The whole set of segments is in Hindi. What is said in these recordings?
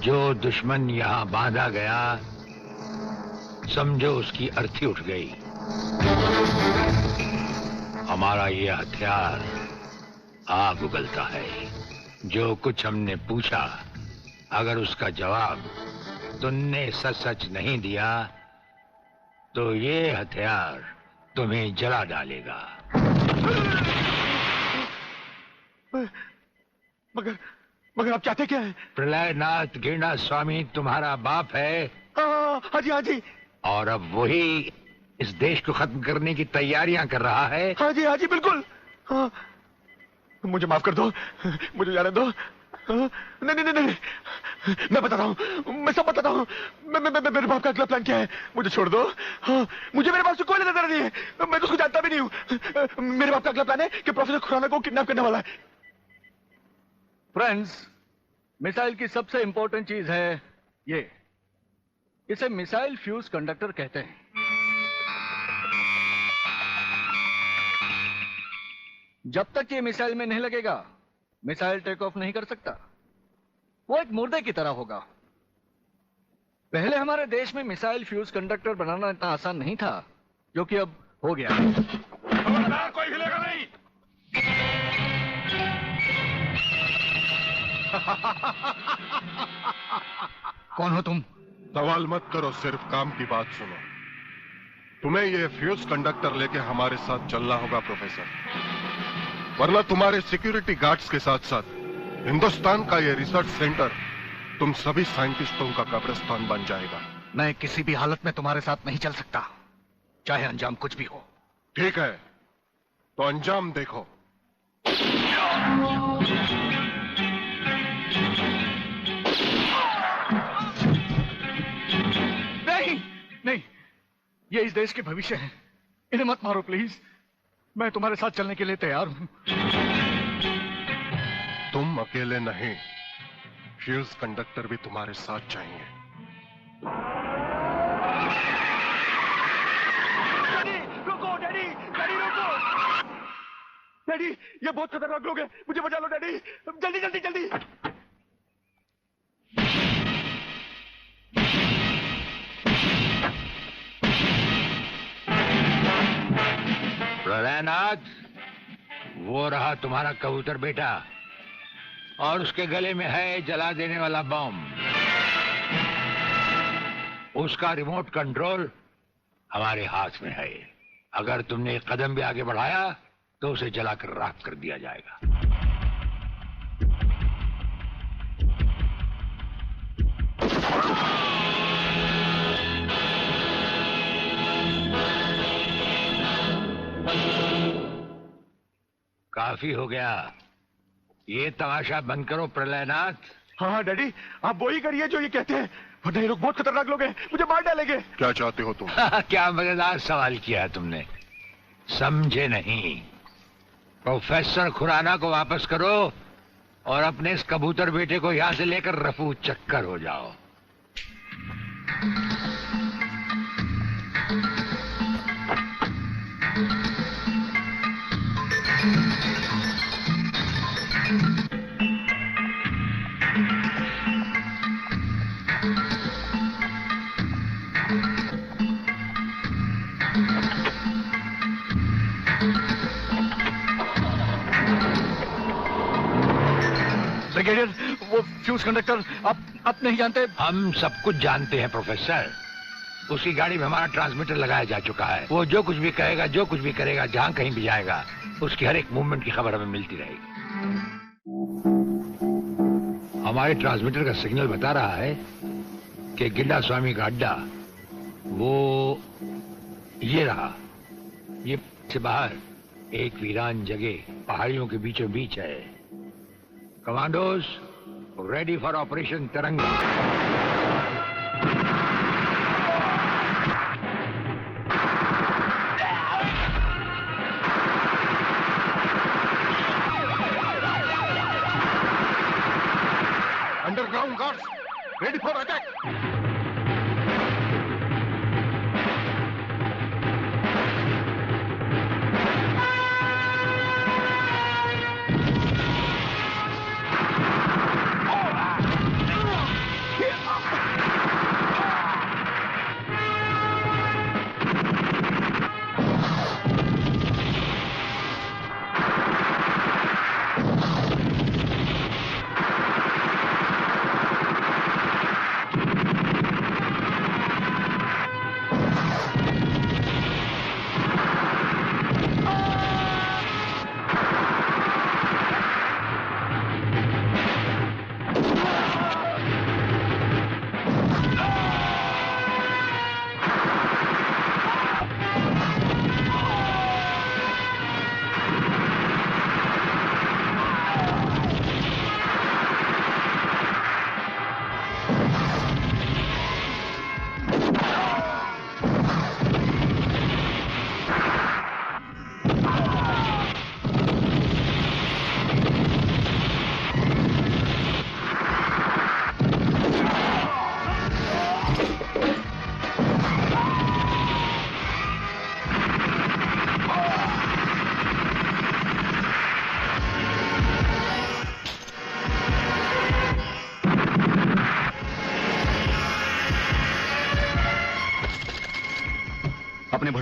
जो दुश्मन यहाँ बांधा गया, समझो उसकी अर्थी उठ गई। हमारा ये हथियार आग उगलता है। जो कुछ हमने पूछा, अगर उसका जवाब तुमने सच सच नहीं दिया तो ये हथियार तुम्हें जला डालेगा। मगर आप चाहते क्या है? प्रलयनाथ गिरना स्वामी तुम्हारा बाप है। हाँ जी, हाँ जी। और अब वही इस देश को खत्म करने की तैयारियां कर रहा है। हाँ जी, बिल्कुल। हाँ, मुझे माफ कर दो, मुझे जाने दो। नहीं, मैं बताता हूँ, मैं सब बताता हूँ। मेरे बाप का अगला प्लान क्या है? मुझे छोड़ दो। हाँ, मुझे मेरे बाप से कोई लेना नहीं है, मैं तो उसको जानता भी नहीं हूँ। मेरे बाप का अगला प्लान है कि प्रोफेसर खुराना को किडनैप करने वाला है। फ्रेंड्स, मिसाइल की सबसे इंपॉर्टेंट चीज है ये, इसे मिसाइल फ्यूज कंडक्टर कहते हैं। जब तक ये मिसाइल में नहीं लगेगा, मिसाइल टेक ऑफ नहीं कर सकता। वो एक मुर्दे की तरह होगा। पहले हमारे देश में मिसाइल फ्यूज कंडक्टर बनाना इतना आसान नहीं था, जो कि अब हो गया। खबरदार, कोई हिलेगा नहीं। कौन हो तुम? सवाल मत करो, सिर्फ काम की बात सुनो। तुम्हें ये फ्यूज कंडक्टर लेके हमारे साथ चलना होगा प्रोफेसर, वरना तुम्हारे सिक्योरिटी गार्ड्स के साथ साथ हिंदुस्तान का ये रिसर्च सेंटर तुम सभी साइंटिस्टों का कब्रिस्तान बन जाएगा। मैं किसी भी हालत में तुम्हारे साथ नहीं चल सकता, चाहे अंजाम कुछ भी हो। ठीक है, तो अंजाम देखो। नहीं, ये इस देश के भविष्य है। इन्हें मत मारो प्लीज। मैं तुम्हारे साथ चलने के लिए तैयार हूं। तुम अकेले नहीं, फ्यूज कंडक्टर भी तुम्हारे साथ चाहिए। डैडी रुको। डैडी, ये बहुत खतरनाक लोग हैं, मुझे बचा लो डैडी, जल्दी। प्रलयनाथ, वो रहा तुम्हारा कबूतर बेटा, और उसके गले में है जला देने वाला बम। उसका रिमोट कंट्रोल हमारे हाथ में है। अगर तुमने एक कदम भी आगे बढ़ाया तो उसे जलाकर राख कर दिया जाएगा। काफी हो गया, ये तमाशा बंद करो प्रलयनाथ। हाँ डैडी, आप वो ही करिए जो ये कहते हैं, वरना ये लोग बहुत खतरनाक लोग हैं, मुझे मार डालेंगे। क्या चाहते हो तुम? क्या मजेदार सवाल किया है तुमने, समझे नहीं। प्रोफेसर खुराना को वापस करो और अपने इस कबूतर बेटे को यहां से लेकर रफू चक्कर हो जाओ। ब्रिगेडियर, वो फ्यूज कंडक्टर आप नहीं जानते? हम सब कुछ जानते हैं प्रोफेसर। उसकी गाड़ी में हमारा ट्रांसमीटर लगाया जा चुका है। वो जो कुछ भी कहेगा, जो कुछ भी करेगा, जहां कहीं भी जाएगा, उसकी हर एक मूवमेंट की खबर हमें मिलती रहेगी। हमारे ट्रांसमीटर का सिग्नल बता रहा है कि गिड्डा स्वामी का अड्डा वो ये रहा। ये से बाहर एक वीरान जगह पहाड़ियों के बीचों बीच है। कमांडोज रेडी फॉर ऑपरेशन तिरंगा। Underground guards ready for attack.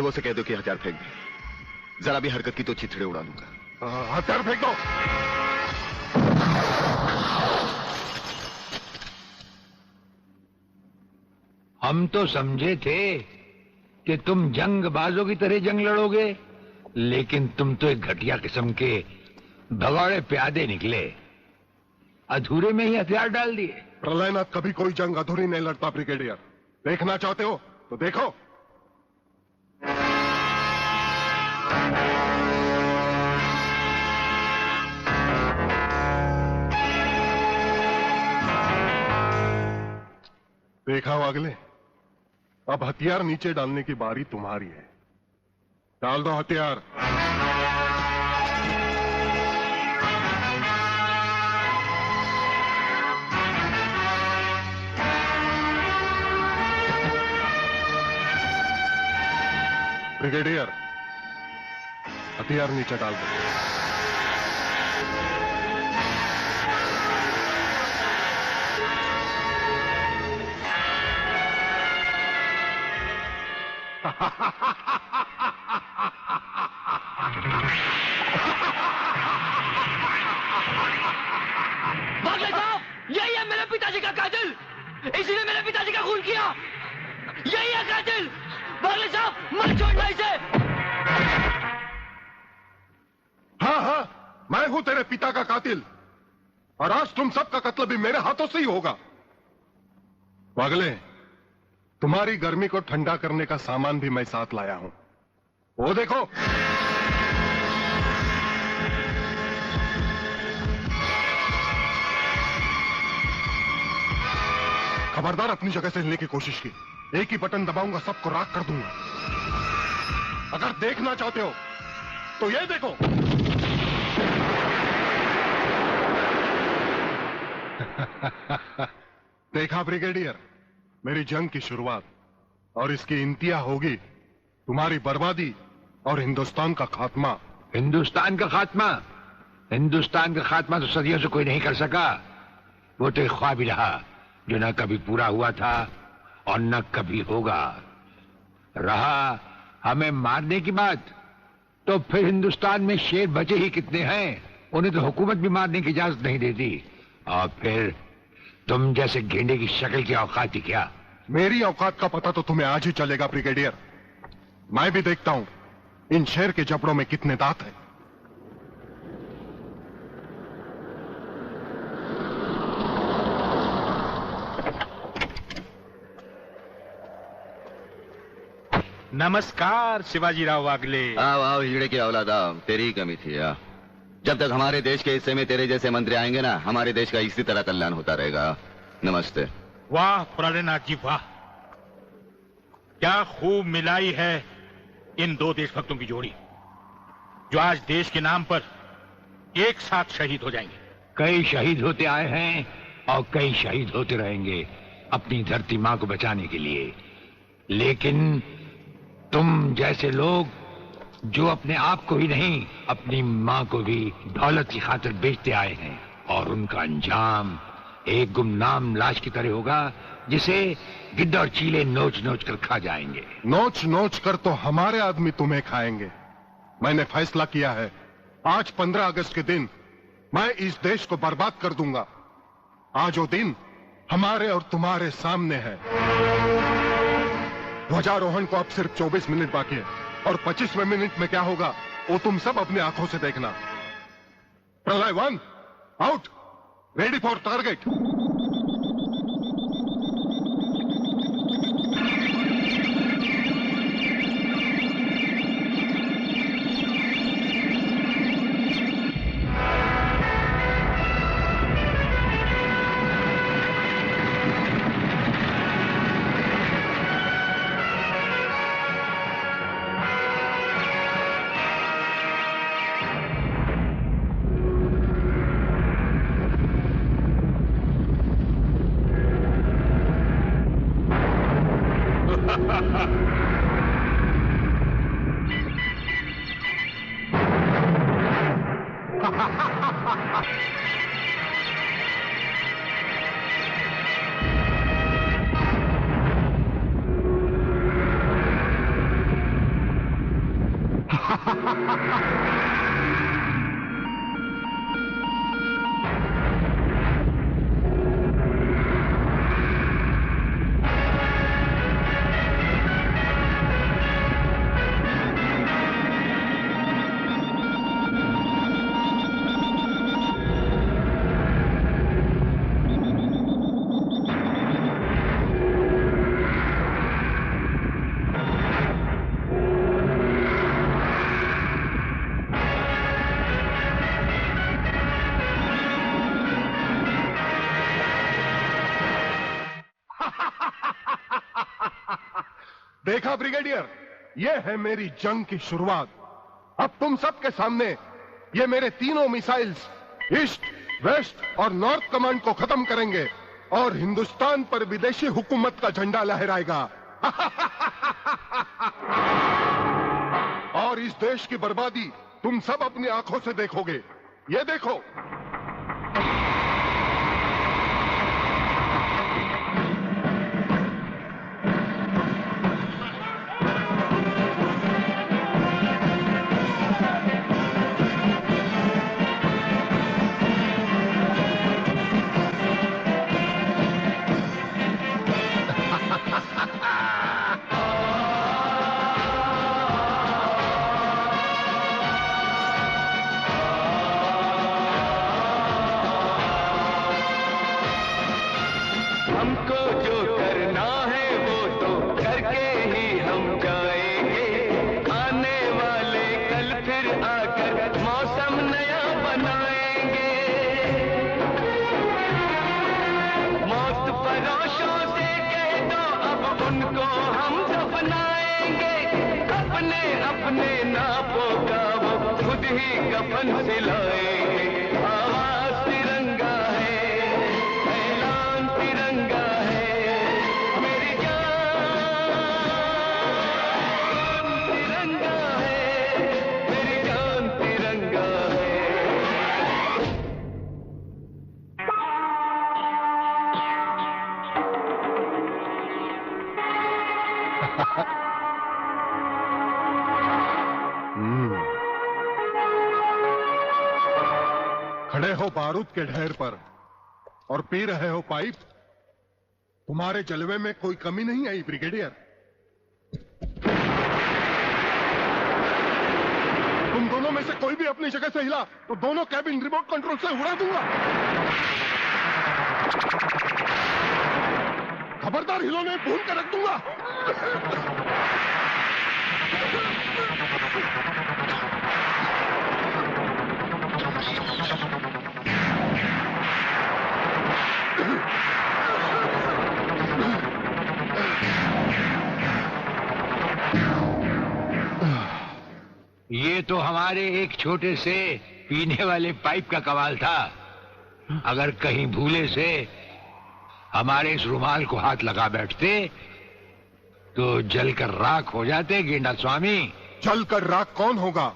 गधों से कह दो कि हथियार फेंक दे। जरा भी हरकत की तो चिथड़े उड़ा दूंगा। हथियार फेंक दो। हम तो समझे थे कि तुम जंगबाजों की तरह जंग लड़ोगे, लेकिन तुम तो एक घटिया किस्म के भगौड़े प्यादे निकले। अधूरे में ही हथियार डाल दिए। प्रलयनाथ कभी कोई जंग अधूरी नहीं लड़ता ब्रिगेडियर। देखना चाहते हो तो देखो। देखा वागले, अब हथियार नीचे डालने की बारी तुम्हारी है। डाल दो हथियार। ब्रिगेडियर, हथियार नीचे डाल दो। बागले साहब, यही है मेरे पिताजी का कातिल। इसी ने मेरे पिताजी का खून किया। यही है कातिल। बागले साहब, मत छोड़ना इसे। हाँ हाँ, मैं हूं तेरे पिता का कातिल, और आज तुम सबका कत्ल भी मेरे हाथों से ही होगा। वागले, तुम्हारी गर्मी को ठंडा करने का सामान भी मैं साथ लाया हूं। वो देखो। खबरदार अपनी जगह से हिलने की कोशिश की। एक ही बटन दबाऊंगा, सबको राख कर दूंगा। अगर देखना चाहते हो तो ये देखो। देखा ब्रिगेडियर, मेरी जंग की शुरुआत, और इसकी इंतहा होगी तुम्हारी बर्बादी और हिंदुस्तान का खात्मा। हिंदुस्तान का खात्मा? हिंदुस्तान का खात्मा तो सदियों से कोई नहीं कर सका। वो तो एक ख्वाब ही रहा जो न कभी पूरा हुआ था और न कभी होगा। रहा हमें मारने की बात, तो फिर हिंदुस्तान में शेर बचे ही कितने हैं। उन्हें तो हुकूमत भी मारने की इजाजत नहीं देती। और फिर तुम जैसे गेंडे की शक्ल की औकात ही क्या? मेरी औकात का पता तो तुम्हें आज ही चलेगा ब्रिगेडियर। मैं भी देखता हूं इन शेर के जबड़ों में कितने दांत हैं। नमस्कार शिवाजीराव वागले। आओ आओ हिजड़े की औलाद आओ, तेरी ही कमी थी। जब तक हमारे देश के हिस्से में तेरे जैसे मंत्री आएंगे ना, हमारे देश का इसी तरह कल्याण होता रहेगा। नमस्ते। वाह प्रलयनाथ जी वाह, क्या खूब मिलाई है इन दो देशभक्तों की जोड़ी, जो आज देश के नाम पर एक साथ शहीद हो जाएंगे। कई शहीद होते आए हैं और कई शहीद होते रहेंगे अपनी धरती मां को बचाने के लिए। लेकिन तुम जैसे लोग जो अपने आप को ही नहीं, अपनी मां को भी दौलत की खातिर बेचते आए हैं, और उनका अंजाम एक गुमनाम लाश की तरह होगा जिसे गिद्ध और चीले नोच नोच कर खा जाएंगे। नोच नोच कर तो हमारे आदमी तुम्हें खाएंगे। मैंने फैसला किया है, आज 15 अगस्त के दिन मैं इस देश को बर्बाद कर दूंगा। आज वो दिन हमारे और तुम्हारे सामने है। ध्वजारोहण को अब सिर्फ 24 मिनट बाकी है, और 25वें मिनट में क्या होगा वो तुम सब अपनी आंखों से देखना। प्रलय 1 आउट, रेडी फॉर टारगेट। देखा ब्रिगेडियर, ये है मेरी जंग की शुरुआत। अब तुम सबके सामने ये मेरे तीनों मिसाइल्स ईस्ट, वेस्ट और नॉर्थ कमांड को खत्म करेंगे और हिंदुस्तान पर विदेशी हुकूमत का झंडा लहराएगा। और इस देश की बर्बादी तुम सब अपनी आंखों से देखोगे। ये देखो, हमको जो करना है वो तो करके ही हम जाएंगे। आने वाले कल फिर आकर मौसम नया बनाएंगे। मौत परोशों से कह दो अब उनको हम दफनाएंगे। अपने अपने नापों का वो खुद ही कफन सिलाएंगे। आवाज तिरंगा है, ऐलान तिरंगा है, मेरी जान तिरंगा है, मेरी जान तिरंगा है। खड़े हो बारूद के ढेर पर और पी रहे हो पाइप। तुम्हारे जलवे में कोई कमी नहीं आई ब्रिगेडियर। तुम दोनों में से कोई भी अपनी जगह से हिला तो दोनों कैबिन रिमोट कंट्रोल से उड़ा दूंगा। खबरदार हिलोने भून कर रख दूंगा। ये तो हमारे एक छोटे से पीने वाले पाइप का कमाल था। अगर कहीं भूले से हमारे इस रुमाल को हाथ लगा बैठते तो जलकर राख हो जाते गेंडा स्वामी। जलकर राख कौन होगा?